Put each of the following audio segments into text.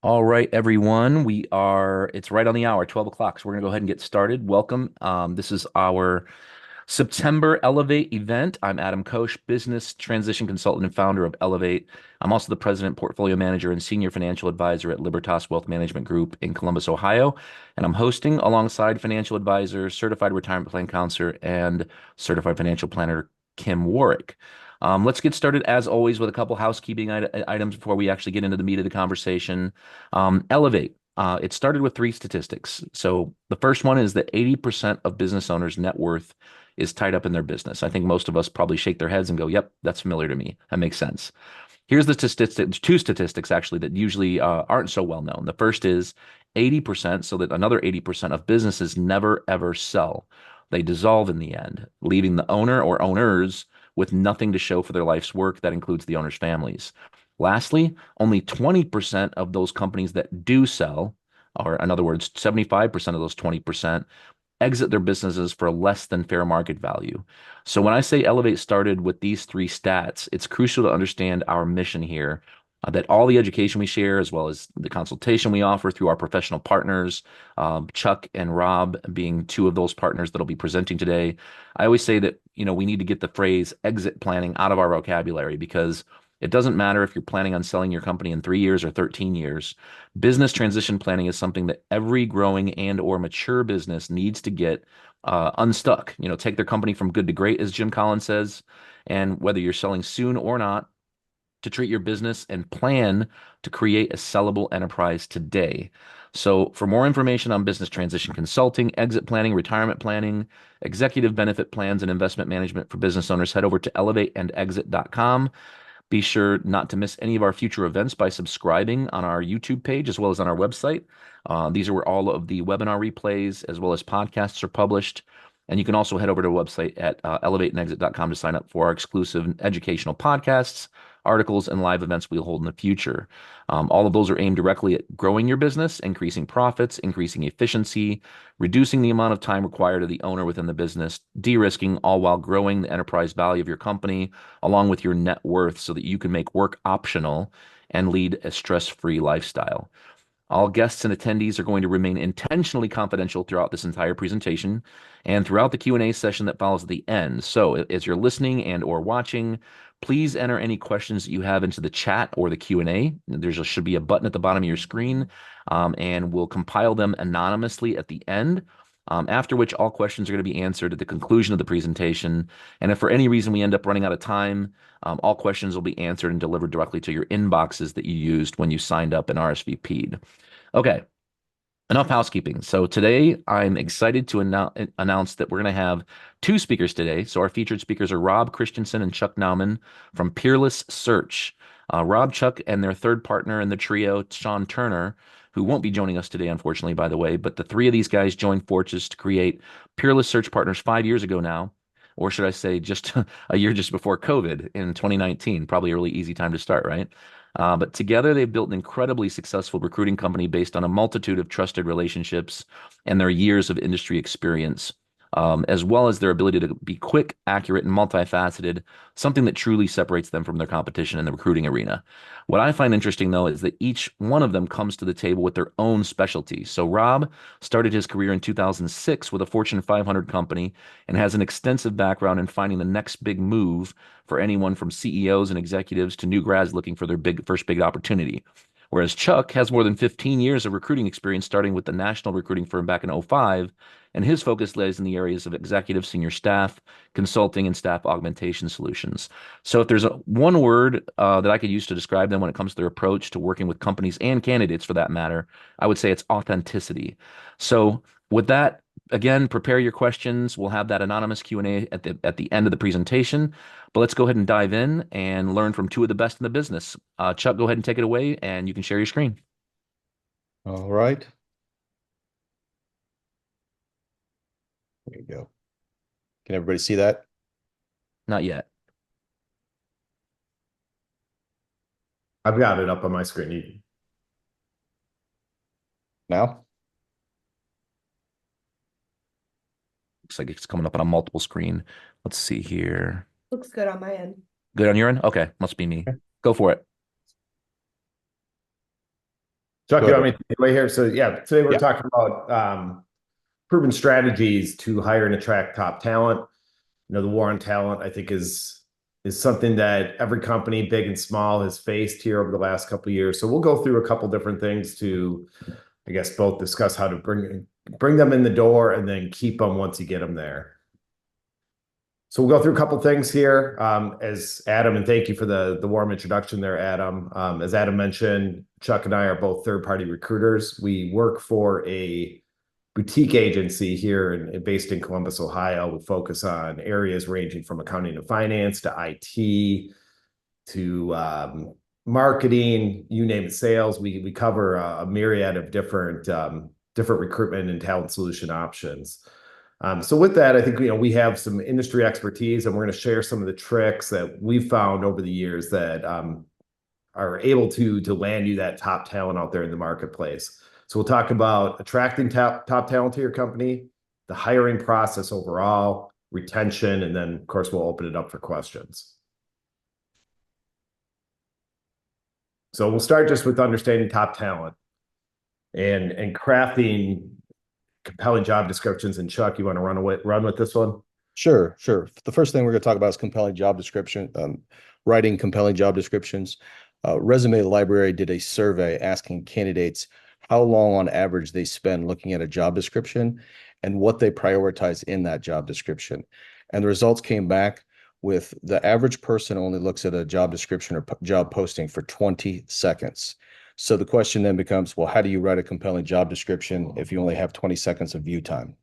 All right, everyone. It's right on the hour, 12 o'clock. So we're going to go ahead and get started. Welcome. This is our September Elevate event. I'm Adam Koch, business transition consultant and founder of Elevate. I'm also the president, portfolio manager, and senior financial advisor at Libertas Wealth Management Group in Columbus, Ohio. And I'm hosting alongside financial advisor, certified retirement plan counselor, and certified financial planner Kim Warwick. Let's get started, as always, with a couple housekeeping items before we actually get into the meat of the conversation. Elevate. It started with three statistics. So the first one is that 80% of business owners' net worth is tied up in their business. I think most of us probably shake their heads and go, "Yep, that's familiar to me. That makes sense." Here's the statistics, two statistics actually that usually aren't so well known. The first is 80%, so that another 80% of businesses never ever sell. They dissolve in the end, leaving the owner or owners with nothing to show for their life's work. That includes the owner's families. Lastly, only 20% of those companies that do sell, or in other words, 75% of those 20%, exit their businesses for less than fair market value. So when I say Elevate started with these three stats, it's crucial to understand our mission here. That all the education we share, as well as the consultation we offer through our professional partners, Chuck and Rob being two of those partners that'll be presenting today. I always say that, we need to get the phrase exit planning out of our vocabulary because it doesn't matter if you're planning on selling your company in 3 years or 13 years. Business transition planning is something that every growing and or mature business needs to get unstuck. Take their company from good to great, as Jim Collins says, and whether you're selling soon or not, to treat your business and plan to create a sellable enterprise today. So, for more information on business transition consulting, exit planning, retirement planning, executive benefit plans, and investment management for business owners, head over to elevateandexit.com. Be sure not to miss any of our future events by subscribing on our YouTube page as well as on our website. These are where all of the webinar replays as well as podcasts are published. And you can also head over to our website at elevateandexit.com to sign up for our exclusive educational podcasts, articles, and live events we'll hold in the future. All of those are aimed directly at growing your business, increasing profits, increasing efficiency, reducing the amount of time required of the owner within the business, de-risking, all while growing the enterprise value of your company along with your net worth so that you can make work optional and lead a stress-free lifestyle. All guests and attendees are going to remain intentionally confidential throughout this entire presentation and throughout the Q&A session that follows at the end. So as you're listening and or watching, please enter any questions that you have into the chat or the Q&A. Should be a button at the bottom of your screen, and we'll compile them anonymously at the end. After which all questions are going to be answered at the conclusion of the presentation. And if for any reason we end up running out of time, all questions will be answered and delivered directly to your inboxes that you used when you signed up and RSVP'd. Okay, enough housekeeping. So today I'm excited to announce that we're going to have two speakers today. So our featured speakers are Rob Christensen and Chuck Nauman from Peerless Search. Rob, Chuck, and their third partner in the trio, Sean Turner, who won't be joining us today, unfortunately, by the way, but the three of these guys joined forces to create Peerless Search Partners 5 years ago now, or should I say just a year just before COVID in 2019. Probably a really easy time to start, right? But together, they've built an incredibly successful recruiting company based on a multitude of trusted relationships and their years of industry experience, as well as their ability to be quick, accurate, and multifaceted, something that truly separates them from their competition in the recruiting arena. What I find interesting, though, is that each one of them comes to the table with their own specialty. So Rob started his career in 2006 with a Fortune 500 company and has an extensive background in finding the next big move for anyone from CEOs and executives to new grads looking for their first big opportunity. Whereas Chuck has more than 15 years of recruiting experience, starting with the national recruiting firm back in '05, and his focus lays in the areas of executive senior staff, consulting, and staff augmentation solutions. So if there's one word that I could use to describe them when it comes to their approach to working with companies and candidates for that matter, I would say it's authenticity. So with that, again, prepare your questions. We'll have that anonymous Q&A at the end of the presentation. But let's go ahead and dive in and learn from two of the best in the business. Chuck, go ahead and take it away, and you can share your screen. All right. There you go. Can everybody see that? Not yet. I've got it up on my screen. Now? Looks like it's coming up on a multiple screen. Let's see here. Looks good on my end. Good on your end? Okay, must be me. Okay. Go for it. Chuck, Go you ahead. want me to take it away here? So yeah, today we're Yeah. talking about proven strategies to hire and attract top talent. The war on talent, I think, is something that every company, big and small, has faced here over the last couple of years. So we'll go through a couple different things to, I guess, both discuss how to bring them in the door and then keep them once you get them there. So we'll go through a couple things here. As Adam, and thank you for the warm introduction there, Adam. As Adam mentioned, Chuck and I are both third-party recruiters. We work for a boutique agency here based in Columbus, Ohio. We focus on areas ranging from accounting and finance to IT to marketing, you name it, sales. We cover a myriad of different recruitment and talent solution options. So with that, I think we have some industry expertise, and we're going to share some of the tricks that we've found over the years that are able to land you that top talent out there in the marketplace. So we'll talk about attracting top talent to your company, the hiring process overall, retention, and then, of course, we'll open it up for questions. So we'll start just with understanding top talent and crafting compelling job descriptions. And Chuck, you want to run with this one? Sure. The first thing we're going to talk about is compelling job description, writing compelling job descriptions. Resume Library did a survey asking candidates how long on average they spend looking at a job description and what they prioritize in that job description. And the results came back with the average person only looks at a job description or job posting for 20 seconds. So the question then becomes, well, how do you write a compelling job description if you only have 20 seconds of view time?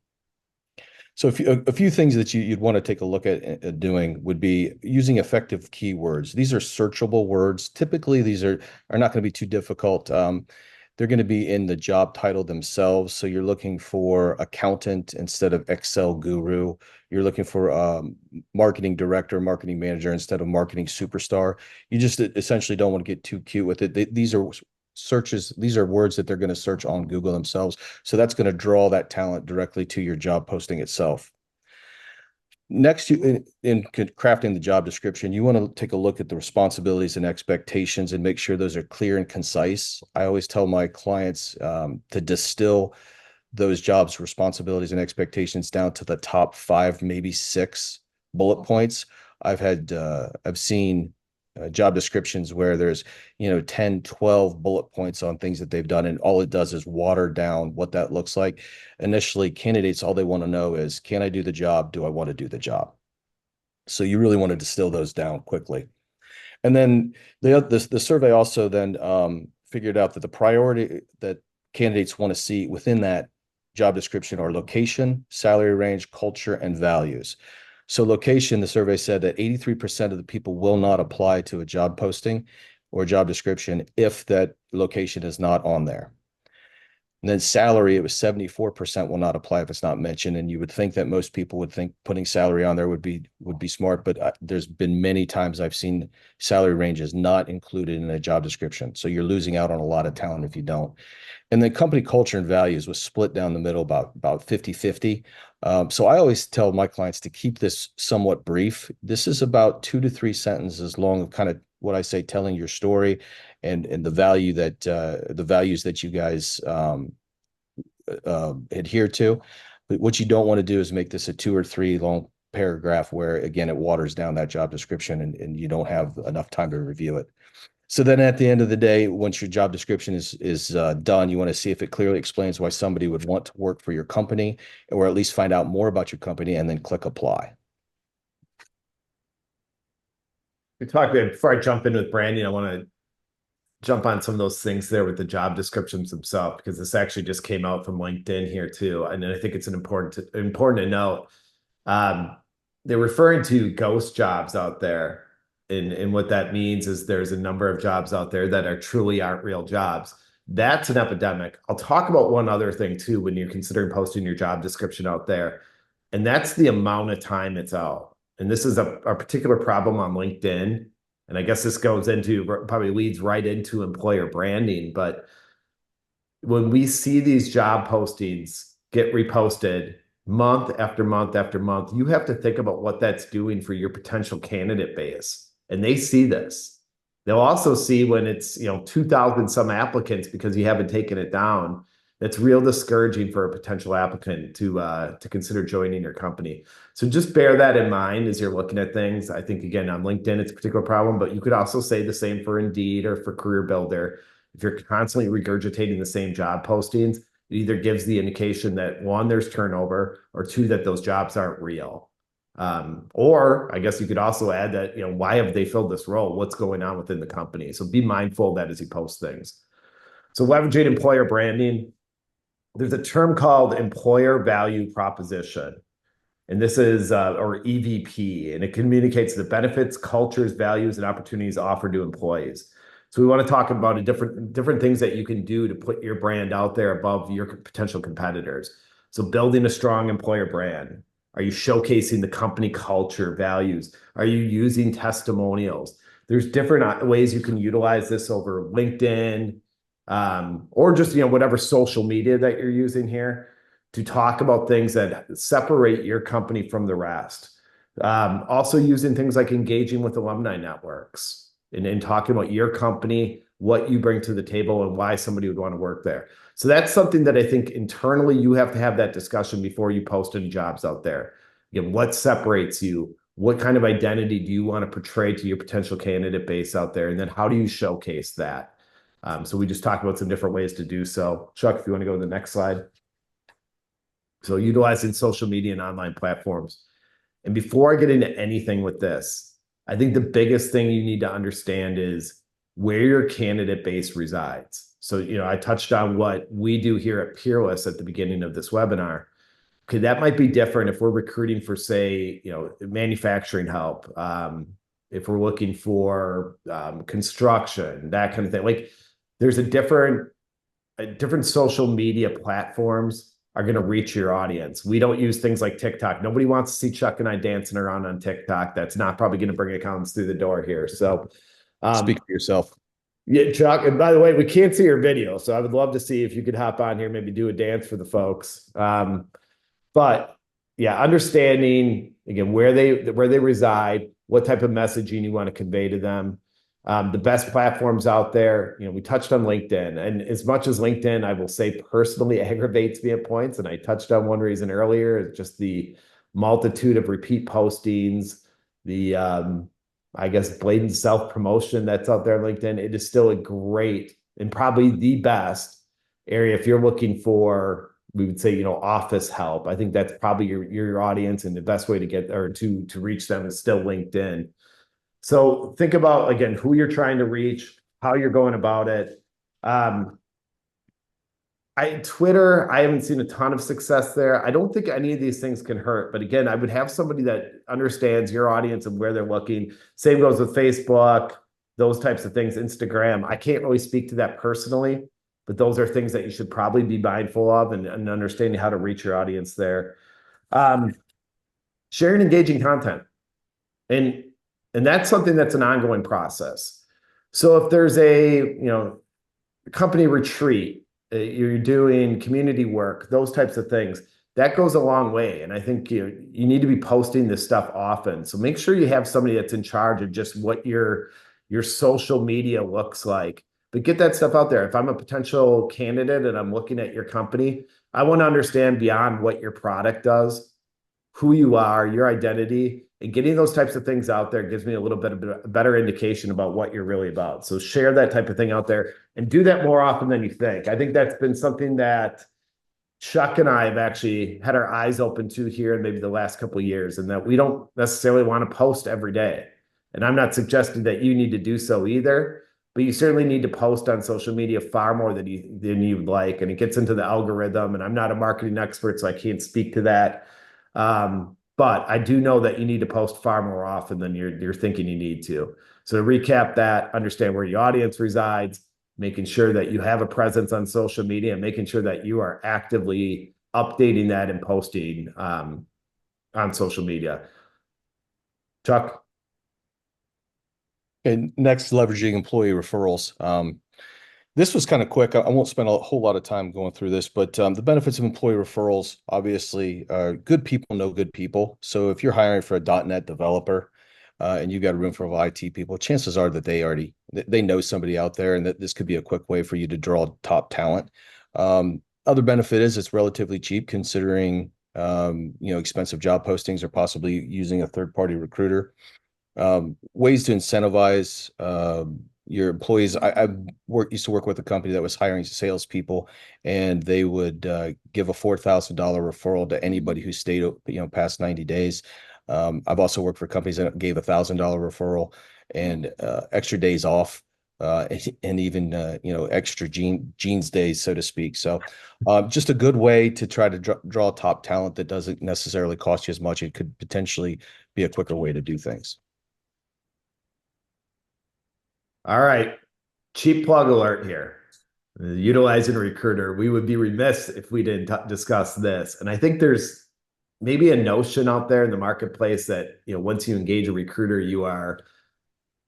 So a few things that you'd want to take a look at doing would be using effective keywords. These are searchable words. Typically, these are not going to be too difficult. They're going to be in the job title themselves. So you're looking for accountant instead of Excel guru. You're looking for marketing director, marketing manager instead of marketing superstar. You just essentially don't want to get too cute with it. These are searches. These are words that they're going to search on Google themselves. So that's going to draw that talent directly to your job posting itself. Next, in crafting the job description, you want to take a look at the responsibilities and expectations and make sure those are clear and concise. I always tell my clients to distill those jobs, responsibilities, and expectations down to the top 5, maybe 6 bullet points. I've seen job descriptions where there's 10, 12 bullet points on things that they've done, and all it does is water down what that looks like. Initially, candidates, all they want to know is, can I do the job? Do I want to do the job? So you really want to distill those down quickly. And then the survey also then figured out that the priority that candidates want to see within that job description are location, salary range, culture, and values. So location, the survey said that 83% of the people will not apply to a job posting or job description if that location is not on there. And then salary, it was 74% will not apply if it's not mentioned. And you would think that most people would think putting salary on there would be smart, but there's been many times I've seen salary ranges not included in a job description. So you're losing out on a lot of talent if you don't. And then company culture and values was split down the middle about 50-50. So I always tell my clients to keep this somewhat brief. This is about 2 to 3 sentences long of kind of what I say, telling your story and the values that you guys adhere to. But what you don't want to do is make this a 2 or 3 long paragraph where, again, it waters down that job description and you don't have enough time to review it. So then at the end of the day, once your job description is done, you want to see if it clearly explains why somebody would want to work for your company, or at least find out more about your company, and then click apply. Before I jump in with branding, I want to jump on some of those things there with the job descriptions themselves, because this actually just came out from LinkedIn here too. And I think it's important to note. They're referring to ghost jobs out there. And what that means is there's a number of jobs out there that aren't real jobs. That's an epidemic. I'll talk about one other thing too when you're considering posting your job description out there, and that's the amount of time it's out. And this is a particular problem on LinkedIn. And I guess this probably leads right into employer branding. But when we see these job postings get reposted month after month after month, you have to think about what that's doing for your potential candidate base. And they see this. They'll also see when it's, 2,000 some applicants because you haven't taken it down. That's real discouraging for a potential applicant to consider joining your company. So just bear that in mind as you're looking at things. I think, again, on LinkedIn, it's a particular problem, but you could also say the same for Indeed or for Career Builder. If you're constantly regurgitating the same job postings, it either gives the indication that, one, there's turnover, or two, that those jobs aren't real. Or I guess you could also add that, why have they filled this role? What's going on within the company? So be mindful of that as you post things. So leveraging employer branding. There's a term called employer value proposition, and this is or EVP, and it communicates the benefits, cultures, values, and opportunities offered to employees. So we want to talk about different things that you can do to put your brand out there above your potential competitors. So building a strong employer brand. Are you showcasing the company culture, values? Are you using testimonials? There's different ways you can utilize this over LinkedIn, or just, whatever social media that you're using here to talk about things that separate your company from the rest. Also using things like engaging with alumni networks and talking about your company, what you bring to the table, and why somebody would want to work there. So that's something that I think internally you have to have that discussion before you post any jobs out there. Again, what separates you? What kind of identity do you want to portray to your potential candidate base out there? And then how do you showcase that? So we just talked about some different ways to do so. Chuck, if you want to go to the next slide. So utilizing social media and online platforms. And before I get into anything with this, I think the biggest thing you need to understand is where your candidate base resides. So, I touched on what we do here at Peerless at the beginning of this webinar. Okay, that might be different if we're recruiting for, say, manufacturing help. If we're looking for construction, that kind of thing. Like, there's a different social media platforms are going to reach your audience. We don't use things like TikTok. Nobody wants to see Chuck and I dancing around on TikTok. That's not probably going to bring accounts through the door here. So Speak for yourself. Yeah, Chuck. And by the way, we can't see your video, so I would love to see if you could hop on here, maybe do a dance for the folks. But yeah, understanding again where they reside, what type of messaging you want to convey to them. The best platforms out there, we touched on LinkedIn, and as much as LinkedIn, I will say personally aggravates me at points, and I touched on one reason earlier, is just the multitude of repeat postings, the I guess blatant self-promotion that's out there on LinkedIn. It is still a great and probably the best area if you're looking for, we would say, office help. I think that's probably your audience, and the best way to get or to reach them is still LinkedIn. So think about, again, who you're trying to reach, how you're going about it. Twitter, I haven't seen a ton of success there. I don't think any of these things can hurt. But again, I would have somebody that understands your audience and where they're looking. Same goes with Facebook, those types of things, Instagram. I can't really speak to that personally, but those are things that you should probably be mindful of and understanding how to reach your audience there. Sharing engaging content. And that's something that's an ongoing process. So if there's a, company retreat, you're doing community work, those types of things, that goes a long way. And I think you need to be posting this stuff often. So make sure you have somebody that's in charge of just what your social media looks like. But get that stuff out there. If I'm a potential candidate and I'm looking at your company, I want to understand beyond what your product does, who you are, your identity, and getting those types of things out there gives me a little bit of a better indication about what you're really about. So share that type of thing out there and do that more often than you think. I think that's been something that Chuck and I have actually had our eyes open to here in maybe the last couple of years, and that we don't necessarily want to post every day. And I'm not suggesting that you need to do so either, but you certainly need to post on social media far more than you'd like. And it gets into the algorithm, and I'm not a marketing expert, so I can't speak to that. But I do know that you need to post far more often than you're thinking you need to. So to recap that, understand where your audience resides, making sure that you have a presence on social media, and making sure that you are actively updating that and posting on social media. Chuck? And next, leveraging employee referrals. This was kind of quick. I won't spend a whole lot of time going through this, but the benefits of employee referrals, obviously, good people know good people. So if you're hiring for a .NET developer, and you've got a room full of IT people, chances are that they know somebody out there, and that this could be a quick way for you to draw top talent. Other benefit is it's relatively cheap considering expensive job postings or possibly using a third-party recruiter. Ways to incentivize your employees. Used to work with a company that was hiring salespeople, and they would give a $4,000 referral to anybody who stayed, past 90 days. I've also worked for companies that gave $1,000 referral and extra days off, and even extra jeans days, so to speak. So just a good way to try to draw top talent that doesn't necessarily cost you as much. It could potentially be a quicker way to do things. All right. Cheap plug alert here. Utilizing a recruiter. We would be remiss if we didn't discuss this. And I think there's maybe a notion out there in the marketplace that, once you engage a recruiter, you are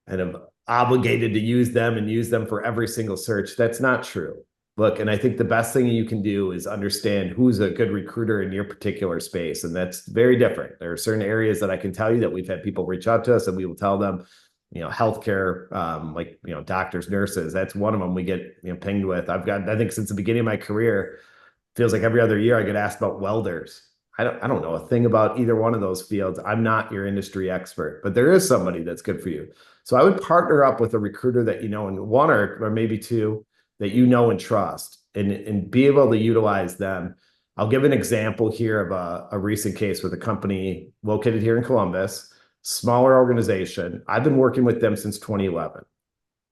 kind of obligated to use them and use them for every single search. That's not true. Look, and I think the best thing you can do is understand who's a good recruiter in your particular space. And that's very different. There are certain areas that I can tell you that we've had people reach out to us and we will tell them, healthcare, doctors, nurses, that's one of them we get, pinged with. I think since the beginning of my career, feels like every other year I get asked about welders. I don't know a thing about either one of those fields. I'm not your industry expert, but there is somebody that's good for you. So I would partner up with a recruiter that and one or maybe two that and trust, and be able to utilize them. I'll give an example here of a recent case with a company located here in Columbus, smaller organization. I've been working with them since 2011.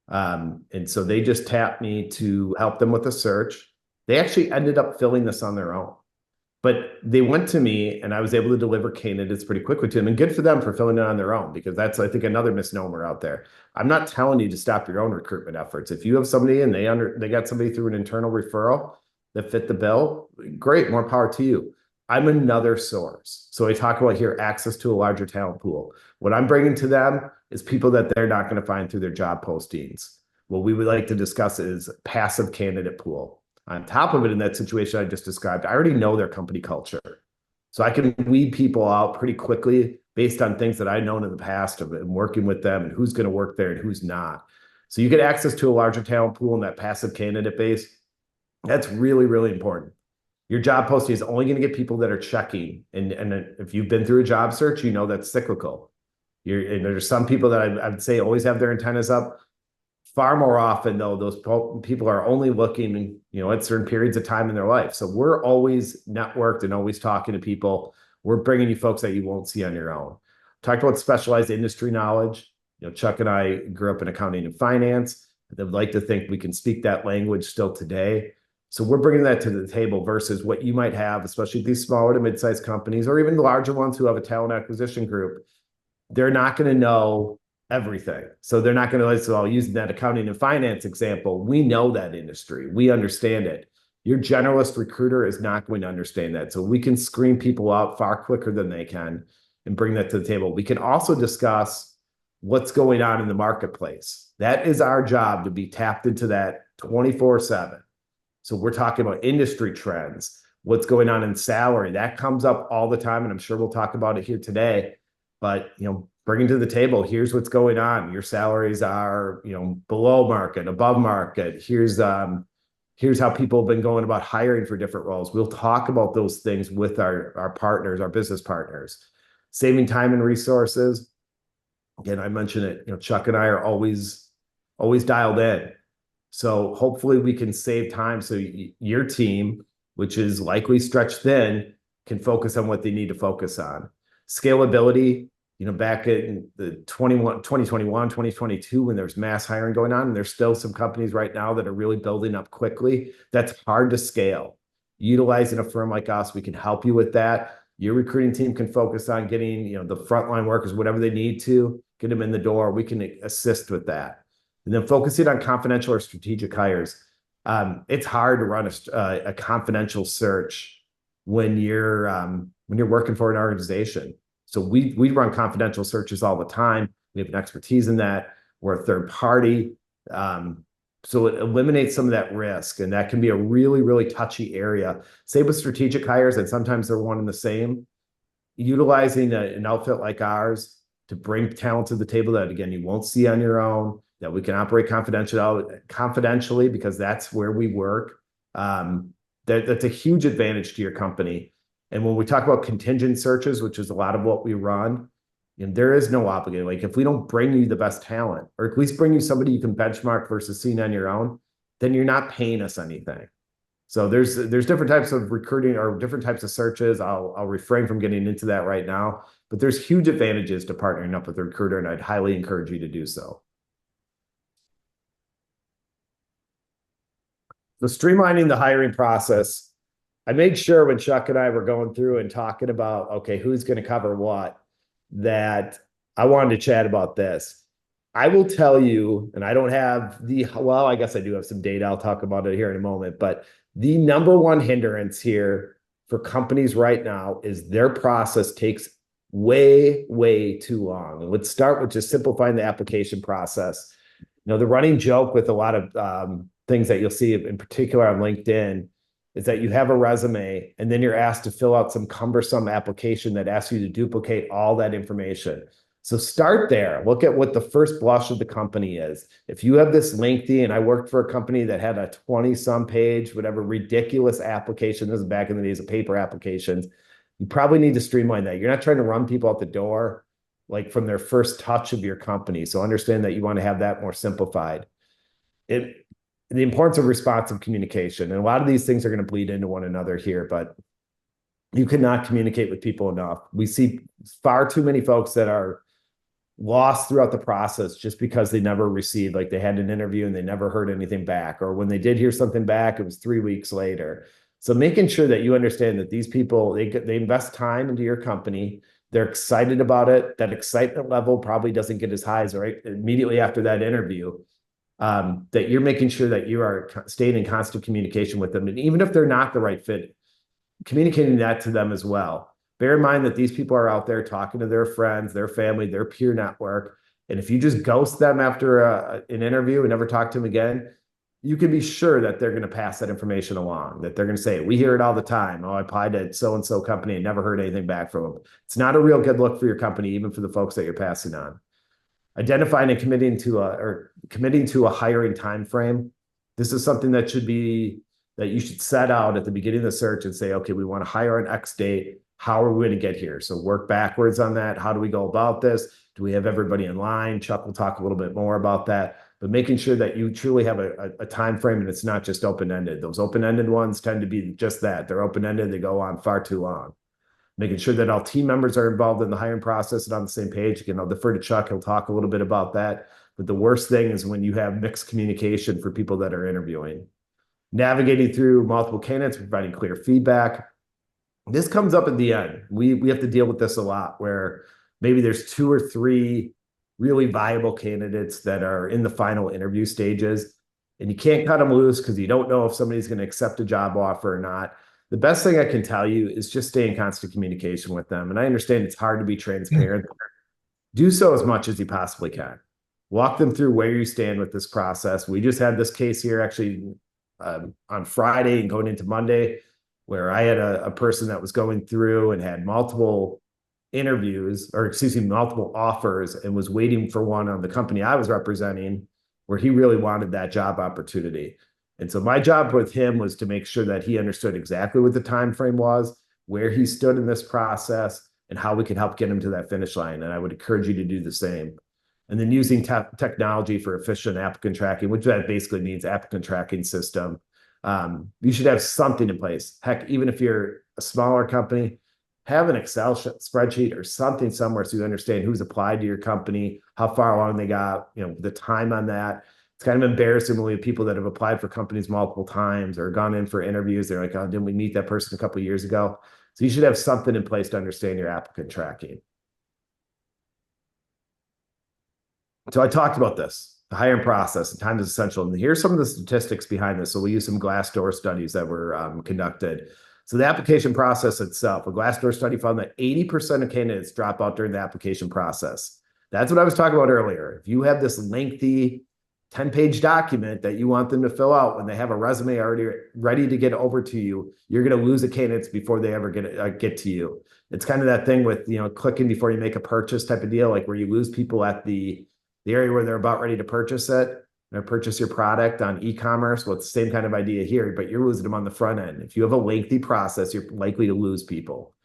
And so they just tapped me to help them with a search. They actually ended up filling this on their own. But they went to me and I was able to deliver candidates pretty quickly to them, and good for them for filling it on their own, because that's, I think, another misnomer out there. I'm not telling you to stop your own recruitment efforts. If you have somebody and they got somebody through an internal referral that fit the bill, great, more power to you. I'm another source. So I talk about here access to a larger talent pool. What I'm bringing to them is people that they're not going to find through their job postings. What we would like to discuss is passive candidate pool. On top of it, in that situation I just described, I already know their company culture. So I can weed people out pretty quickly based on things that I've known in the past of working with them and who's going to work there and who's not. So you get access to a larger talent pool in that passive candidate base. That's really, really important. Your job posting is only going to get people that are checking. And if you've been through a job search, that's cyclical. And there's some people that I would say always have their antennas up. Far more often, though, those people are only looking, at certain periods of time in their life. So we're always networked and always talking to people. We're bringing you folks that you won't see on your own. Talked about specialized industry knowledge. Chuck and I grew up in accounting and finance. I'd like to think we can speak that language still today. So we're bringing that to the table versus what you might have, especially these smaller to mid-sized companies, or even the larger ones who have a talent acquisition group. They're not going to know everything. So they're not going to, so I'll use that accounting and finance example. We know that industry. We understand it. Your generalist recruiter is not going to understand that. So we can screen people out far quicker than they can and bring that to the table. We can also discuss what's going on in the marketplace. That is our job, to be tapped into that 24/7. So we're talking about industry trends, what's going on in salary. That comes up all the time, and I'm sure we'll talk about it here today. But, bringing to the table, here's what's going on. Your salaries are, below market, above market. Here's how people have been going about hiring for different roles. We'll talk about those things with our partners, our business partners. Saving time and resources. Again, I mentioned it, Chuck and I are always dialed in. So hopefully we can save time so your team, which is likely stretched thin, can focus on what they need to focus on. Scalability. Back in the 2021, 2022, when there's mass hiring going on, and there's still some companies right now that are really building up quickly, that's hard to scale. Utilizing a firm like us, we can help you with that. Your recruiting team can focus on getting, the frontline workers, whatever they need to, get them in the door. We can assist with that. And then focusing on confidential or strategic hires. It's hard to run a confidential search when you're working for an organization. So we run confidential searches all the time. We have an expertise in that. We're a third party. So it eliminates some of that risk, and that can be a really, really touchy area. Same with strategic hires, and sometimes they're one and the same. Utilizing an outfit like ours to bring talent to the table that, again, you won't see on your own, that we can operate confidentially because that's where we work. That's a huge advantage to your company. And when we talk about contingent searches, which is a lot of what we run, and there is no obligation. Like if we don't bring you the best talent, or at least bring you somebody you can benchmark versus seeing on your own, then you're not paying us anything. So there's different types of recruiting or different types of searches. I'll refrain from getting into that right now, but there's huge advantages to partnering up with a recruiter, and I'd highly encourage you to do so. So streamlining the hiring process, I made sure when Chuck and I were going through and talking about, okay, who's going to cover what, that I wanted to chat about this. I will tell you, and I don't have well, I guess I do have some data. I'll talk about it here in a moment, but the number one hindrance here for companies right now is their process takes way, way too long. And let's start with just simplifying the application process. The running joke with a lot of things that you'll see in particular on LinkedIn is that you have a resume and then you're asked to fill out some cumbersome application that asks you to duplicate all that information. So start there. Look at what the first blush of the company is. If you have this lengthy, and I worked for a company that had a 20-some page, whatever ridiculous application, this is back in the days of paper applications, you probably need to streamline that. You're not trying to run people out the door like from their first touch of your company. So understand that you want to have that more simplified. The importance of responsive communication. And a lot of these things are going to bleed into one another here, but you cannot communicate with people enough. We see far too many folks that are lost throughout the process just because they never received, like they had an interview and they never heard anything back, or when they did hear something back, it was 3 weeks later. So making sure that you understand that these people, they invest time into your company, they're excited about it. That excitement level probably doesn't get as high as right immediately after that interview. That you're making sure that you are staying in constant communication with them. And even if they're not the right fit, communicating that to them as well. Bear in mind that these people are out there talking to their friends, their family, their peer network. And if you just ghost them after an interview and never talk to them again, you can be sure that they're going to pass that information along, that they're going to say, we hear it all the time. Oh, I applied at so-and-so company and never heard anything back from them. It's not a real good look for your company, even for the folks that you're passing on. Identifying and committing to a hiring time frame. This is something that you should set out at the beginning of the search and say, okay, we want to hire on X date. How are we going to get here? So work backwards on that. How do we go about this? Do we have everybody in line? Chuck will talk a little bit more about that, but making sure that you truly have a time frame and it's not just open-ended. Those open-ended ones tend to be just that. They're open-ended. They go on far too long. Making sure that all team members are involved in the hiring process and on the same page. Again, I'll defer to Chuck. He'll talk a little bit about that. But the worst thing is when you have mixed communication for people that are interviewing. Navigating through multiple candidates, providing clear feedback. This comes up at the end. We have to deal with this a lot where maybe there's 2 or 3 really viable candidates that are in the final interview stages, and you can't cut them loose because you don't know if somebody's going to accept a job offer or not. The best thing I can tell you is just stay in constant communication with them. And I understand it's hard to be transparent. Do so as much as you possibly can. Walk them through where you stand with this process. We just had this case here actually on Friday and going into Monday, where I had a person that was going through and had multiple interviews, or excuse me, multiple offers, and was waiting for one on the company I was representing where he really wanted that job opportunity. And so my job with him was to make sure that he understood exactly what the time frame was, where he stood in this process, and how we could help get him to that finish line. And I would encourage you to do the same. And then using technology for efficient applicant tracking, which that basically means applicant tracking system. You should have something in place. Heck, even if you're a smaller company, have an Excel spreadsheet or something somewhere so you understand who's applied to your company, how far along they got, the time on that. It's kind of embarrassing when we have people that have applied for companies multiple times or gone in for interviews. They're like, oh, didn't we meet that person a couple of years ago? So you should have something in place to understand your applicant tracking. So I talked about this, the hiring process, and time is essential. And here's some of the statistics behind this. So we use some Glassdoor studies that were conducted. So the application process itself, a Glassdoor study found that 80% of candidates drop out during the application process. That's what I was talking about earlier. If you have this lengthy 10-page document that you want them to fill out when they have a resume already ready to get over to you, you're going to lose the candidates before they ever get to you. It's kind of that thing with, clicking before you make a purchase type of deal, like where you lose people at the area where they're about ready to purchase it or purchase your product on e-commerce. Well, it's the same kind of idea here, but you're losing them on the front end. If you have a lengthy process, you're likely to lose people.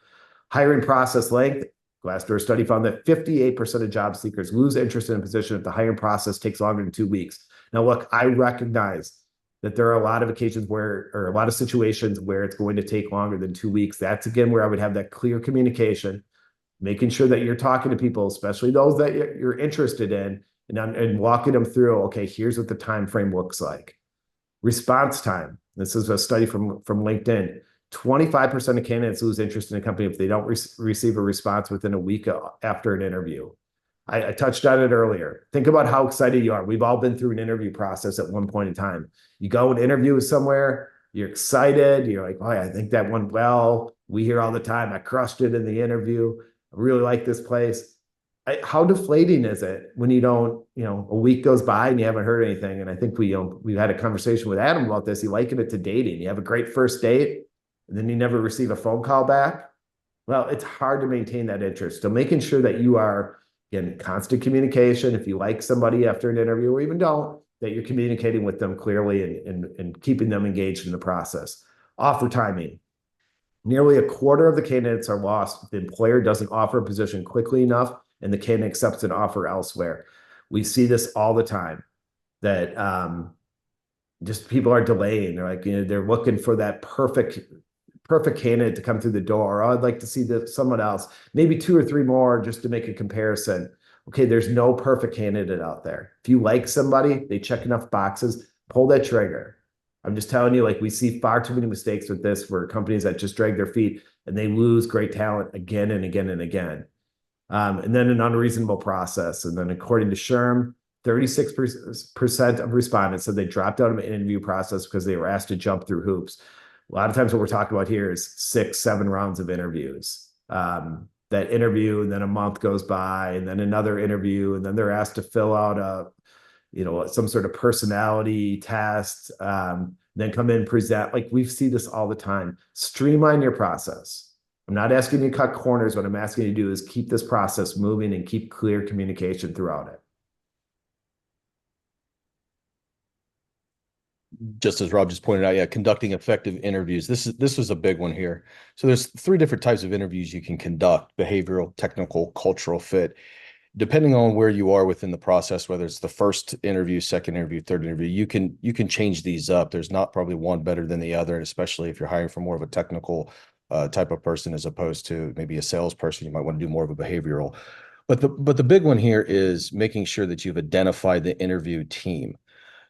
Hiring process length. Glassdoor study found that 58% of job seekers lose interest in a position if the hiring process takes longer than 2 weeks. Now, look, I recognize that there are a lot of occasions or a lot of situations where it's going to take longer than 2 weeks. That's, again, where I would have that clear communication, making sure that you're talking to people, especially those that you're interested in, and walking them through, okay, here's what the time frame looks like. Response time. This is a study from LinkedIn. 25% of candidates lose interest in a company if they don't receive a response within a week after an interview. I touched on it earlier. Think about how excited you are. We've all been through an interview process at one point in time. You go and interview somewhere, you're excited. You're like, oh, I think that went well. We hear all the time, I crushed it in the interview. I really like this place. How deflating is it when you don't, a week goes by and you haven't heard anything? And I think we've had a conversation with Adam about this. He likened it to dating. You have a great first date, and then you never receive a phone call back. Well, it's hard to maintain that interest. So making sure that you are in constant communication, if you like somebody after an interview or even don't, that you're communicating with them clearly and keeping them engaged in the process. Offer timing. Nearly a quarter of the candidates are lost if the employer doesn't offer a position quickly enough and the candidate accepts an offer elsewhere. We see this all the time, that just people are delaying. They're like, they're looking for that perfect candidate to come through the door. Oh, I'd like to see someone else, maybe 2 or 3 more just to make a comparison. Okay, there's no perfect candidate out there. If you like somebody, they check enough boxes, pull that trigger. I'm just telling you, like, we see far too many mistakes with this for companies that just drag their feet and they lose great talent again and again and again. And then an unreasonable process. And then according to SHRM, 36% of respondents said they dropped out of an interview process because they were asked to jump through hoops. A lot of times what we're talking about here is 6, 7 rounds of interviews. That interview, and then a month goes by, and then another interview, and then they're asked to fill out some sort of personality test, then come in, present. Like, we see this all the time. Streamline your process. I'm not asking you to cut corners. What I'm asking you to do is keep this process moving and keep clear communication throughout it. Just as Rob just pointed out, conducting effective interviews. This was a big one here. So there's 3 different types of interviews you can conduct: behavioral, technical, cultural fit. Depending on where you are within the process, whether it's the first interview, second interview, third interview, you can change these up. There's not probably one better than the other, especially if you're hiring for more of a technical type of person as opposed to maybe a salesperson. You might want to do more of a behavioral. But the big one here is making sure that you've identified the interview team.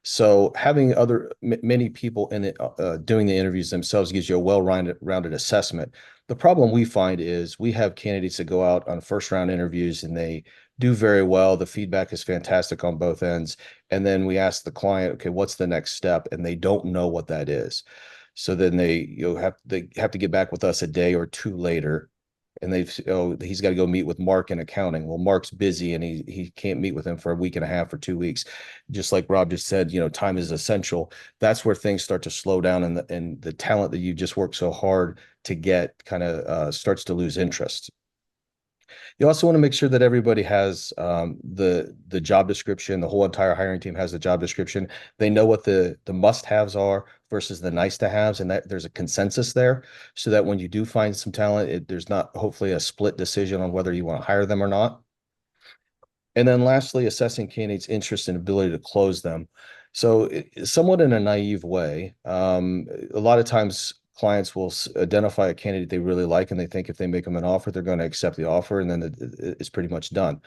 So having many people in it doing the interviews themselves gives you a well-rounded assessment. The problem we find is we have candidates that go out on first round interviews and they do very well. The feedback is fantastic on both ends. And then we ask the client, okay, what's the next step? And they don't know what that is. So then they have to get back with us a day or 2 later. And he's got to go meet with Mark in accounting. Well, Mark's busy and he can't meet with him for a week and a half or 2 weeks. Just like Rob just said, time is essential. That's where things start to slow down, and the talent that you just worked so hard to get kind of starts to lose interest. You also want to make sure that everybody has the job description. The whole entire hiring team has the job description. They know what the must-haves are versus the nice-to-haves, and that there's a consensus there, so that when you do find some talent, there's not hopefully a split decision on whether you want to hire them or not. And then lastly, assessing candidates' interest and ability to close them. So somewhat in a naive way, a lot of times clients will identify a candidate they really like, and they think if they make them an offer, they're going to accept the offer, and then it's pretty much done.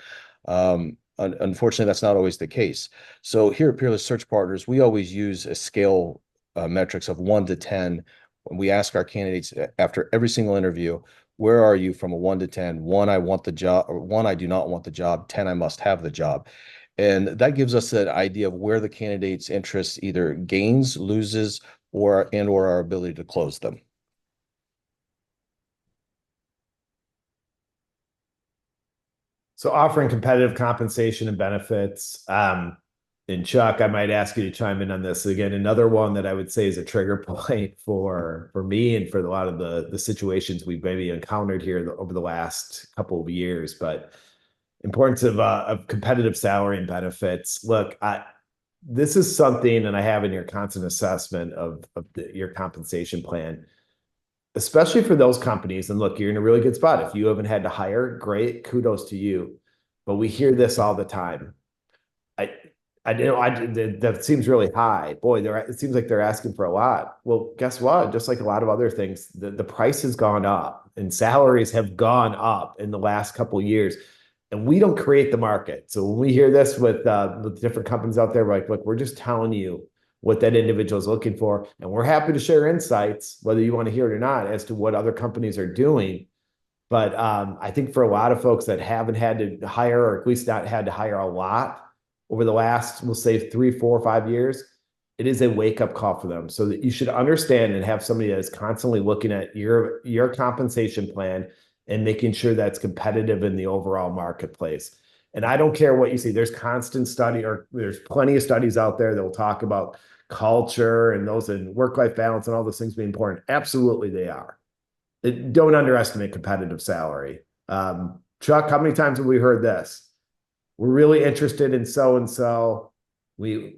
Unfortunately, that's not always the case. So here at Peerless Search Partners, we always use a scale metrics of 1 to 10. When we ask our candidates after every single interview, where are you from a 1 to 10? 1, I want the job, or 1, I do not want the job. 10, I must have the job. And that gives us an idea of where the candidate's interest either gains, loses, or our ability to close them. So offering competitive compensation and benefits. And Chuck, I might ask you to chime in on this again. Another one that I would say is a trigger point for me and for a lot of the situations we've maybe encountered here over the last couple of years. But importance of competitive salary and benefits. Look, this is something, and I have in your constant assessment of your compensation plan, especially for those companies. And look, you're in a really good spot. If you haven't had to hire, great, kudos to you. But we hear this all the time. That seems really high. Boy, it seems like they're asking for a lot. Well, guess what? Just like a lot of other things, the price has gone up and salaries have gone up in the last couple of years. And we don't create the market. So when we hear this with different companies out there, we're like, look, we're just telling you what that individual is looking for. And we're happy to share insights, whether you want to hear it or not, as to what other companies are doing. But I think for a lot of folks that haven't had to hire, or at least not had to hire a lot over the last, we'll say 3, 4, 5 years, it is a wake-up call for them. So that you should understand and have somebody that is constantly looking at your compensation plan and making sure that's competitive in the overall marketplace. And I don't care what you see. There's constant study, or there's plenty of studies out there that will talk about culture and those and work-life balance and all those things being important. Absolutely, they are. Don't underestimate competitive salary. Chuck, how many times have we heard this? We're really interested in so-and-so. We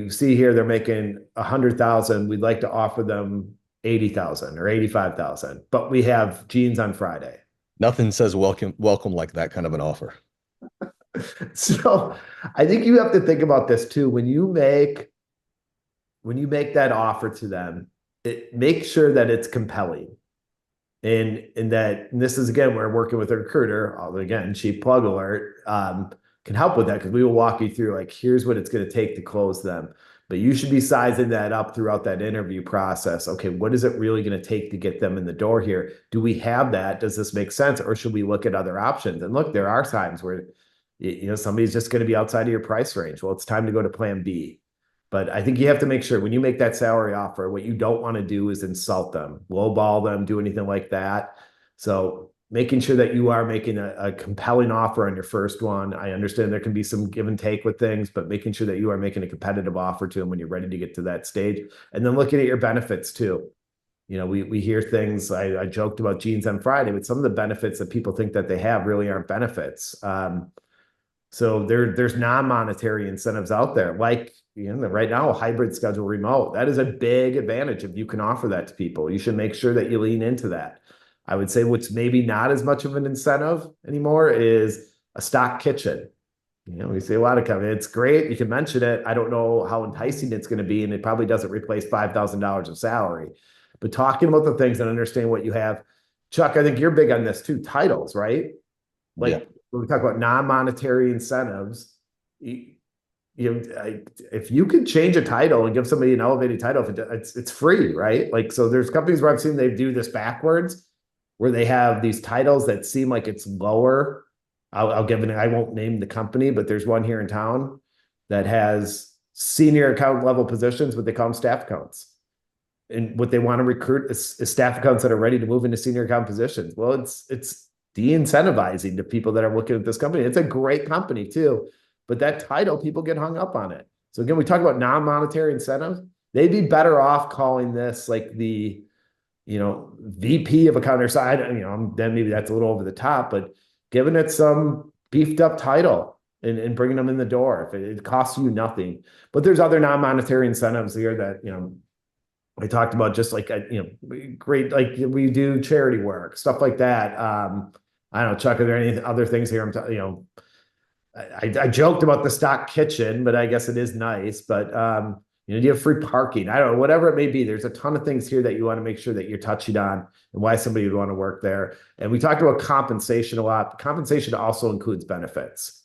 see here they're making 100,000. We'd like to offer them 80,000 or 85,000, but we have jeans on Friday. Nothing says welcome like that kind of an offer. So I think you have to think about this too. When you make that offer to them, make sure that it's compelling. And this is, again, we're working with a recruiter, again, cheap plug alert, can help with that, because we will walk you through, like, here's what it's going to take to close them. But you should be sizing that up throughout that interview process. Okay, what is it really going to take to get them in the door here? Do we have that? Does this make sense? Or should we look at other options? And look, there are times where, somebody's just going to be outside of your price range. Well, it's time to go to plan B. But I think you have to make sure when you make that salary offer, what you don't want to do is insult them, lowball them, do anything like that. So making sure that you are making a compelling offer on your first one. I understand there can be some give and take with things, but making sure that you are making a competitive offer to them when you're ready to get to that stage. And then looking at your benefits too. We hear things, I joked about jeans on Friday, but some of the benefits that people think that they have really aren't benefits. So there's non-monetary incentives out there, like right now, a hybrid schedule remote. That is a big advantage if you can offer that to people. You should make sure that you lean into that. I would say what's maybe not as much of an incentive anymore is a stock kitchen. We see a lot of companies. It's great. You can mention it. I don't know how enticing it's going to be, and it probably doesn't replace $5,000 of salary. But talking about the things and understanding what you have, Chuck, I think you're big on this too. Titles, right? Like, yeah. When we talk about non-monetary incentives, if you could change a title and give somebody an elevated title, it's free, right? Like, so there's companies where I've seen they do this backwards, where they have these titles that seem like it's lower. I won't name the company, but there's one here in town that has senior account level positions, but they call them staff accounts. And what they want to recruit is staff accounts that are ready to move into senior account positions. Well, it's de-incentivizing to people that are looking at this company. It's a great company too, but that title, people get hung up on it. So again, we talk about non-monetary incentives. They'd be better off calling this like the, VP of account side. Then maybe that's a little over the top, but giving it some beefed up title and bringing them in the door if it costs you nothing. But there's other non-monetary incentives here that, I talked about, just like, great, like we do charity work, stuff like that. I don't know, Chuck, are there any other things here? I joked about the stock kitchen, but I guess it is nice. But, do you have free parking? I don't know, whatever it may be. There's a ton of things here that you want to make sure that you're touching on and why somebody would want to work there. And we talked about compensation a lot. Compensation also includes benefits.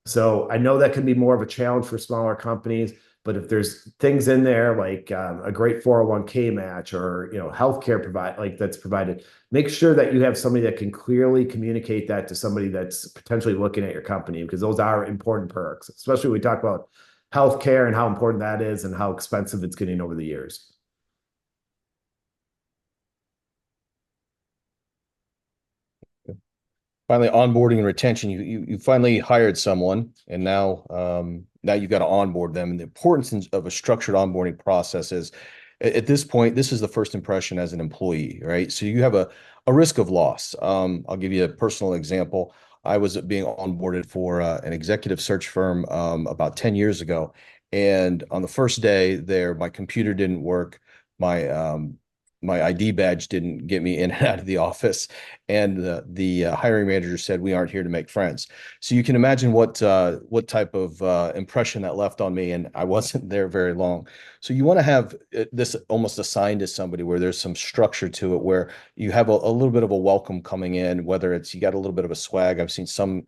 So I know that can be more of a challenge for smaller companies, but if there's things in there like a great 401k match or healthcare that's provided, make sure that you have somebody that can clearly communicate that to somebody that's potentially looking at your company, because those are important perks, especially when we talk about healthcare and how important that is and how expensive it's getting over the years. Finally, onboarding and retention. You finally hired someone, and now you've got to onboard them. And the importance of a structured onboarding process is, at this point, this is the first impression as an employee, right? So you have a risk of loss. I'll give you a personal example. I was being onboarded for an executive search firm about 10 years ago, and on the first day there, my computer didn't work. My ID badge didn't get me in and out of the office, and the hiring manager said, "We aren't here to make friends." So you can imagine what type of impression that left on me, and I wasn't there very long. So you want to have this almost assigned to somebody where there's some structure to it, where you have a little bit of a welcome coming in, whether it's you got a little bit of a swag. I've seen some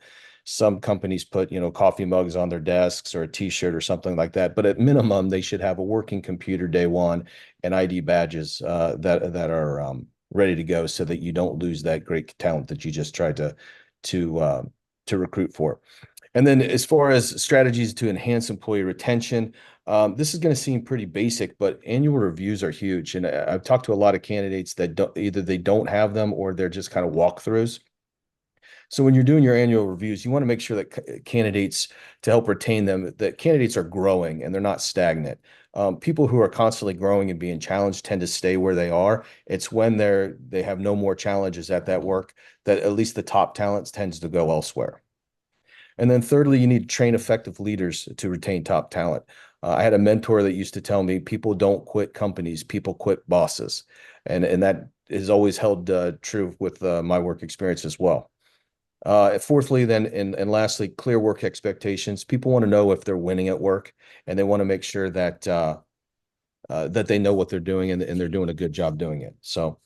companies put, coffee mugs on their desks or a t-shirt or something like that. But at minimum, they should have a working computer day one and ID badges that are ready to go, so that you don't lose that great talent that you just tried to recruit for. And then as far as strategies to enhance employee retention, this is going to seem pretty basic, but annual reviews are huge. And I've talked to a lot of candidates that either they don't have them or they're just kind of walkthroughs. So when you're doing your annual reviews, you want to make sure that candidates, to help retain them, that candidates are growing and they're not stagnant. People who are constantly growing and being challenged tend to stay where they are. It's when they have no more challenges at that work that at least the top talents tends to go elsewhere. And then thirdly, you need to train effective leaders to retain top talent. I had a mentor that used to tell me, people don't quit companies, people quit bosses. And that has always held true with my work experience as well. Fourthly, then, and lastly, clear work expectations. People want to know if they're winning at work, and they want to make sure that that they know what they're doing, and they're doing a good job doing it. So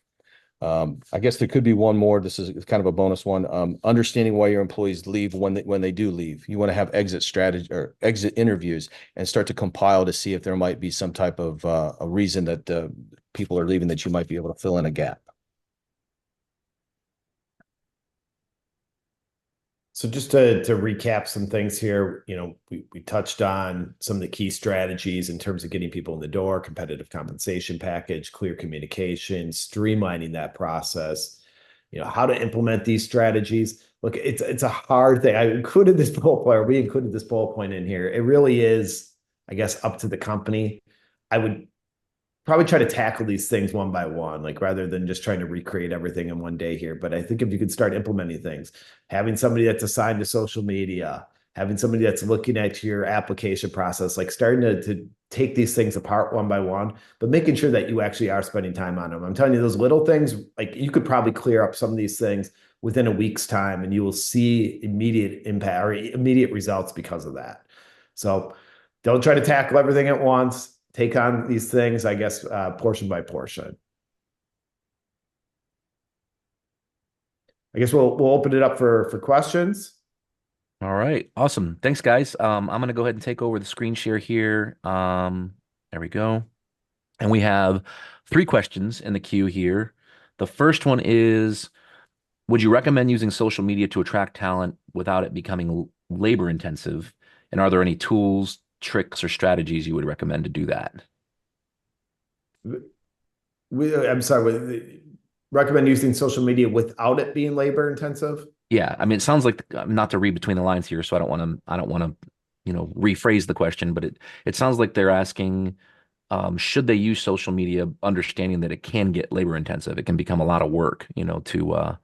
I guess there could be one more. This is kind of a bonus one. Understanding why your employees leave when they do leave. You want to have exit strategy or exit interviews and start to compile to see if there might be some type of a reason that people are leaving, that you might be able to fill in a gap. So just to recap some things here, we touched on some of the key strategies in terms of getting people in the door: competitive compensation package, clear communication, streamlining that process, how to implement these strategies. Look, it's a hard thing. We included this bullet point in here. It really is, I guess, up to the company. I would probably try to tackle these things one by one, like rather than just trying to recreate everything in one day here. But I think if you could start implementing things, having somebody that's assigned to social media, having somebody that's looking at your application process, like starting to take these things apart one by one, but making sure that you actually are spending time on them. I'm telling you, those little things, like you could probably clear up some of these things within a week's time, and you will see immediate impact or immediate results because of that. So don't try to tackle everything at once. Take on these things, I guess, portion by portion. I guess we'll open it up for questions. All right. Awesome. Thanks, guys. I'm going to go ahead and take over the screen share here. There we go. And we have 3 questions in the queue here. The first one is, would you recommend using social media to attract talent without it becoming labor intensive? And are there any tools, tricks, or strategies you would recommend to do that? I'm sorry, recommend using social media without it being labor intensive? Yeah, I mean, it sounds like, not to read between the lines here, so I don't want to, rephrase the question, but it sounds like they're asking, should they use social media, understanding that it can get labor intensive? It can become a lot of work, to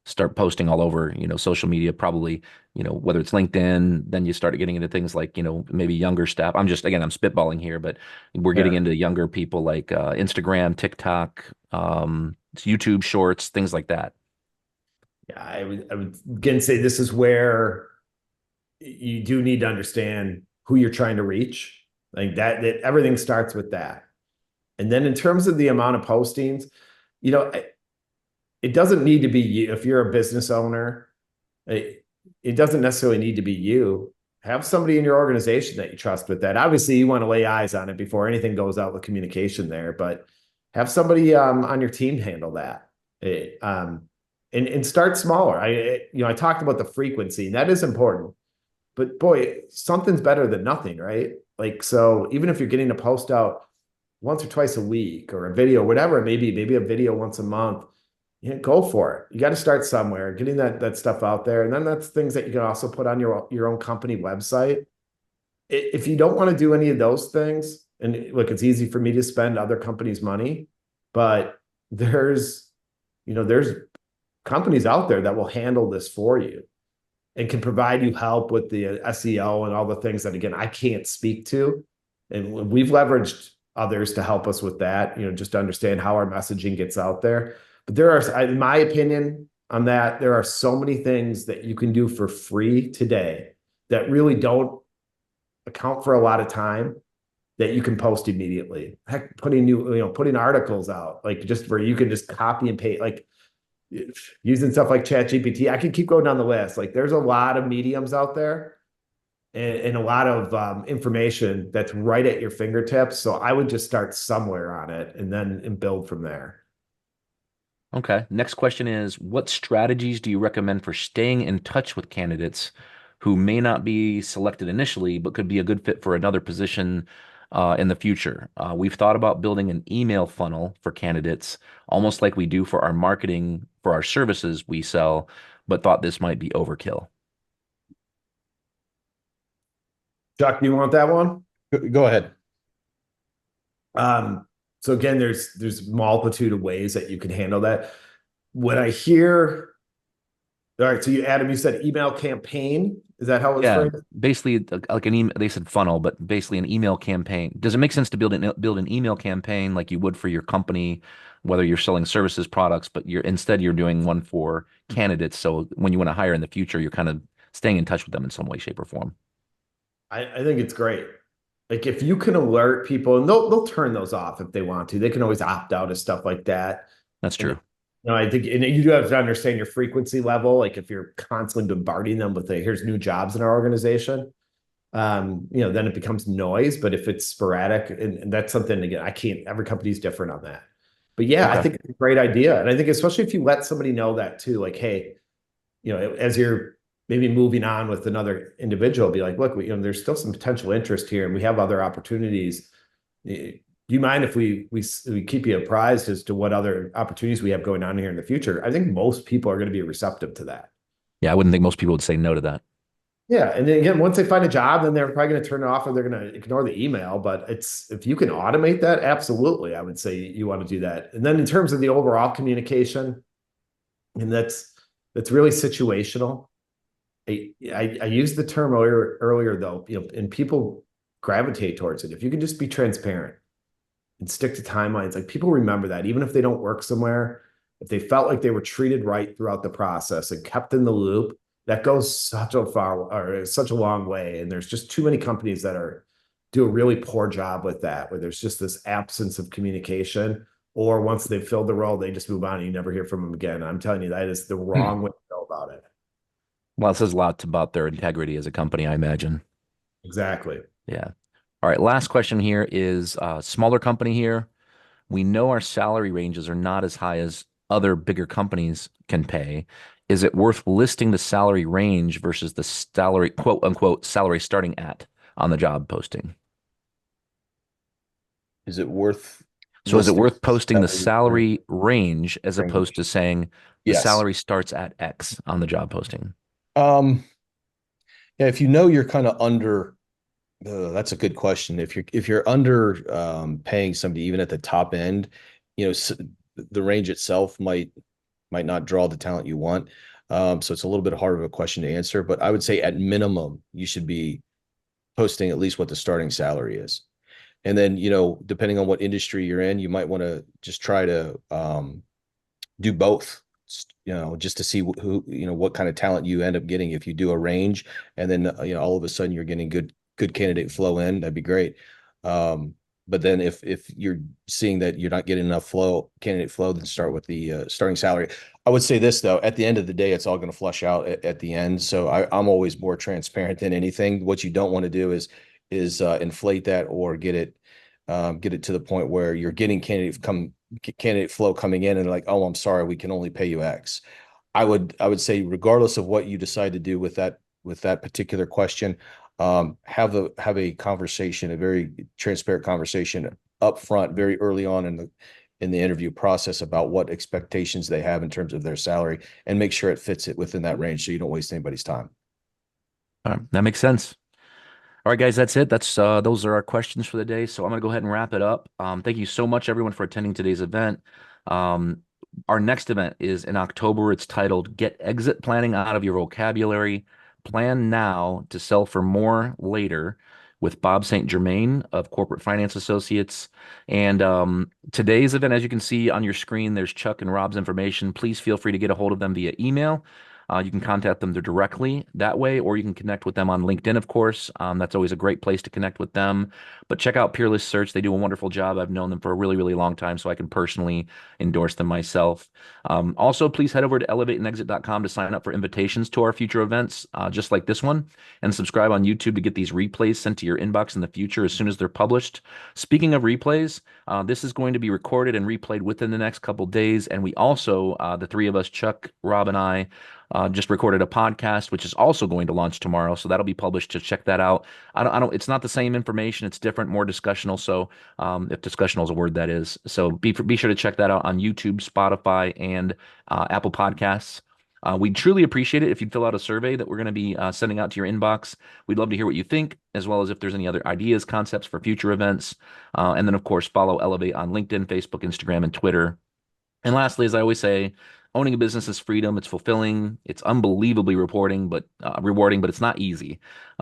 start posting all over, social media, probably, whether it's LinkedIn, then you start getting into things like, maybe younger staff. I'm spitballing here, but we're getting into younger people like Instagram, TikTok, YouTube shorts, things like that. Yeah, I would again say this is where you do need to understand who you're trying to reach. Like that everything starts with that. And then in terms of the amount of postings, it doesn't need to be you. If you're a business owner, it doesn't necessarily need to be you. Have somebody in your organization that you trust with that. Obviously, you want to lay eyes on it before anything goes out with communication there, but have somebody on your team handle that. And start smaller. I talked about the frequency, and that is important. But boy, something's better than nothing, right? Like, so even if you're getting a post out once or twice a week, or a video, whatever it may be, maybe a video once a month, go for it. You got to start somewhere, getting that stuff out there. And then that's things that you can also put on your own company website. If you don't want to do any of those things, and look, it's easy for me to spend other companies' money, but there's companies out there that will handle this for you and can provide you help with the SEO and all the things that, again, I can't speak to. And we've leveraged others to help us with that, just to understand how our messaging gets out there. But there are, in my opinion on that, there are so many things that you can do for free today that really don't account for a lot of time that you can post immediately. Heck, putting articles out, like just where you can just copy and paste, like using stuff like ChatGPT. I can keep going down the list. Like there's a lot of mediums out there and a lot of information that's right at your fingertips. So I would just start somewhere on it and build from there. Okay. Next question is, what strategies do you recommend for staying in touch with candidates who may not be selected initially, but could be a good fit for another position in the future? We've thought about building an email funnel for candidates, almost like we do for our marketing for our services we sell, but thought this might be overkill. Chuck, do you want that one? Go ahead. So again, there's multitude of ways that you can handle that. When I hear, all right, so Adam, you said email campaign. Is that how it was Yeah, phrased? basically like an email. They said funnel, but basically an email campaign. Does it make sense to build an email campaign like you would for your company, whether you're selling services, products, but you're doing one for candidates. So when you want to hire in the future, you're kind of staying in touch with them in some way, shape, or form. I think it's great. Like if you can alert people, and they'll turn those off if they want to. They can always opt out of stuff like that. That's And true. I think, and you do have to understand your frequency level. Like if you're constantly bombarding them with here's new jobs in our organization, then it becomes noise. But if it's sporadic, and that's something, again, every company's different on that. But yeah, I Okay. think it's a great idea. And I think especially if you let somebody know that too, like, hey, as you're maybe moving on with another individual, be like, look, there's still some potential interest here and we have other opportunities. Do you mind if we keep you apprised as to what other opportunities we have going on here in the future? I think most people are going to be receptive to that. Yeah, I wouldn't think most people would say no to that. Yeah. And then again, once they find a job, then they're probably going to turn it off or they're going to ignore the email. But if you can automate that, absolutely, I would say you want to do that. And then in terms of the overall communication, and that's really situational. I used the term earlier though, and people gravitate towards it. If you can just be transparent and stick to timelines, like people remember that even if they don't work somewhere, if they felt like they were treated right throughout the process and kept in the loop, that goes such a long way. And there's just too many companies that do a really poor job with that, where there's just this absence of communication, or once they've filled the role, they just move on and you never hear from them again. I'm telling you, that is the wrong way to go about it. Well, it says a lot about their integrity as a company, I imagine. Exactly. Yeah. All right. Last question here is smaller company here. We know our salary ranges are not as high as other bigger companies can pay. Is it worth listing the salary range versus the salary, quote unquote, salary starting at on the job posting? Is it worth So is it listing worth posting the salary salary range as opposed to saying the Yes. salary starts at X on the job posting? Um, yeah, if you know you're kind of under, that's a good question. If you're under paying somebody even at the top end, the range itself might not draw the talent you want. So it's a little bit harder of a question to answer, but I would say at minimum you should be posting at least what the starting salary is. And then, depending on what industry you're in, you might want to just try to do both, just to see who, what kind of talent you end up getting. If you do a range and then, all of a sudden you're getting good candidate flow in, that'd be great. But then if you're seeing that you're not getting enough candidate flow, then start with the starting salary. I would say this though, at the end of the day, it's all going to flush out at the end. So I'm always more transparent than anything. What you don't want to do is inflate that or get it to the point where you're getting candidate flow coming in and like, oh, I'm sorry, we can only pay you X. I would say regardless of what you decide to do with that particular question, have a conversation, a very transparent conversation up front, very early on in the interview process about what expectations they have in terms of their salary, and make sure it fits it within that range so you don't waste anybody's time. All right, that makes sense. All right, guys, that's it. Those are our questions for the day. So I'm gonna go ahead and wrap it up. Thank you so much, everyone, for attending today's event. Um, our next event is in October. It's titled "Get Exit Planning Out of Your Vocabulary. Plan Now to Sell for More Later" with Bob St. Germain of Corporate Finance Associates. And today's event, as you can see on your screen, there's Chuck and Rob's information. Please feel free to get a hold of them via email. You can contact them directly that way, or you can connect with them on LinkedIn, of course. That's always a great place to connect with them. But check out Peerless Search. They do a wonderful job. I've known them for a really, really long time, so I can personally endorse them myself. Also, please head over to elevateandexit.com to sign up for invitations to our future events, just like this one, and subscribe on YouTube to get these replays sent to your inbox in the future as soon as they're published. Speaking of replays, this is going to be recorded and replayed within the next couple days. And we also, the three of us, Chuck, Rob, and I, just recorded a podcast, which is also going to launch tomorrow. So that'll be published. To check that out. It's not the same information. It's different, more discussional. So, if discussional is a word, that is. So be sure to check that out on YouTube, Spotify, and Apple Podcasts. We'd truly appreciate it if you'd fill out a survey that we're going to be sending out to your inbox. We'd love to hear what you think, as well as if there's any other ideas, concepts for future events. And then, of course, follow Elevate on LinkedIn, Facebook, Instagram, and Twitter. And lastly, as I always say, owning a business is freedom. It's fulfilling. It's unbelievably rewarding, but it's not easy.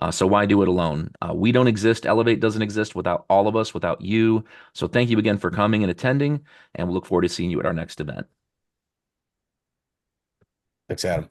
So why do it alone? We don't exist. Elevate doesn't exist without all of us, without you. So thank you again for coming and attending, and we'll look forward to seeing you at our next event. Thanks, Adam.